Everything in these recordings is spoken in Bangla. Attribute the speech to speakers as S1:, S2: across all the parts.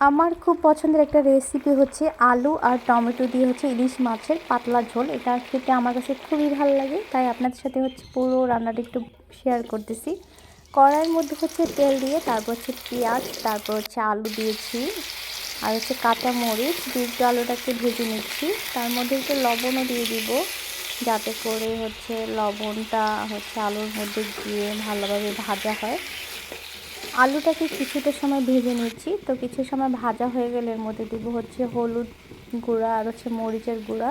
S1: আমার খুব পছন্দের একটা রেসিপি হচ্ছে আলু আর টমেটো দিয়ে হচ্ছে ইলিশ মাছের পাতলা ঝোল। এটা খেতে আমার কাছে খুবই ভালো লাগে, তাই আপনাদের সাথে হচ্ছে পুরো রান্নাটা একটু শেয়ার করতেছি। কড়াইয়ের মধ্যে হচ্ছে তেল দিয়ে তারপর হচ্ছে পেঁয়াজ, তারপর হচ্ছে আলু দিয়েছি, আর হচ্ছে কাঁচা মরিচ দিয়ে একটু আলুটাকে ভেজে নিচ্ছি। তার মধ্যে একটু লবণও দিয়ে দিব, যাতে করে হচ্ছে লবণটা হচ্ছে আলুর মধ্যে গিয়ে ভালোভাবে ভাজা হয়। আলুটাকে কিছুটা সময় ভেজে নিচ্ছি। তো কিছু সময় ভাজা হয়ে গেলে এর মধ্যে দিব হচ্ছে হলুদ গুঁড়া, আর হচ্ছে মরিচের গুঁড়া,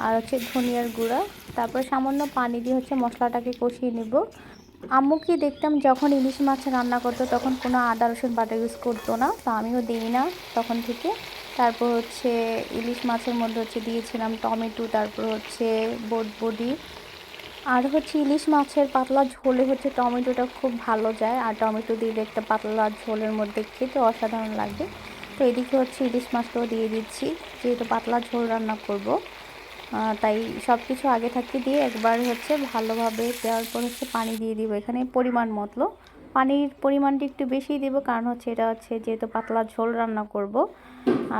S1: আর হচ্ছে ধনিয়ার গুঁড়া। তারপর সামান্য পানি দিয়ে হচ্ছে মশলাটাকে কষিয়ে নেব। আম্মুকে দেখতাম যখন ইলিশ মাছ রান্না করতো তখন কোনো আদা রসুন বাটা ইউজ করতো না, তো আমিও দিই না তখন থেকে। তারপর হচ্ছে ইলিশ মাছের মধ্যে হচ্ছে দিয়েছিলাম টমেটো, তারপর হচ্ছে বটবডি। আর হচ্ছে ইলিশ মাছের পাতলা ঝোলে হচ্ছে টমেটোটা খুব ভালো যায়, আর টমেটো দিলে একটা পাতলা ঝোলের মধ্যে খেতে অসাধারণ লাগে। তো এদিকে হচ্ছে ইলিশ মাছটাও দিয়ে দিচ্ছি, যেহেতু পাতলা ঝোল রান্না করব। তাই সব কিছু আগে থাকতে দিয়ে একবার হচ্ছে ভালোভাবে দেওয়ার পর হচ্ছে পানি দিয়ে দিব। এখানে পরিমাণ মতো পানির পরিমাণটা একটু বেশি দিব, কারণ হচ্ছে এটা হচ্ছে যেহেতু পাতলা ঝোল রান্না করব।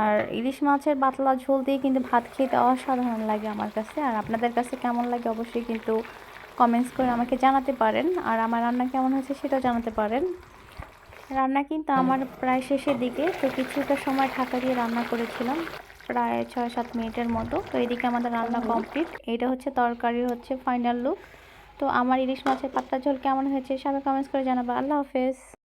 S1: আর ইলিশ মাছের পাতলা ঝোল দিয়ে কিন্তু ভাত খেতে অসাধারণ লাগে আমার কাছে। আর আপনাদের কাছে কেমন লাগে অবশ্যই কিন্তু কমেন্টস করে আমাকে জানাতে পারেন, আর আমার রান্না কেমন হয়েছে সেটাও জানাতে পারেন। রান্না কিন্তু আমার প্রায় শেষের দিকে, তো কিছুটা সময় ঢাকা দিয়ে রান্না করেছিলাম, প্রায় 6-7 মিনিটের মতো। তো এদিকে আমাদের রান্না কমপ্লিট, এটা হচ্ছে তরকারি হচ্ছে ফাইনাল লুক। তো আমার ইলিশ মাছের পাতলা ঝোল কেমন হয়েছে সবাই কমেন্টস করে জানাবো। আল্লাহ হাফেজ।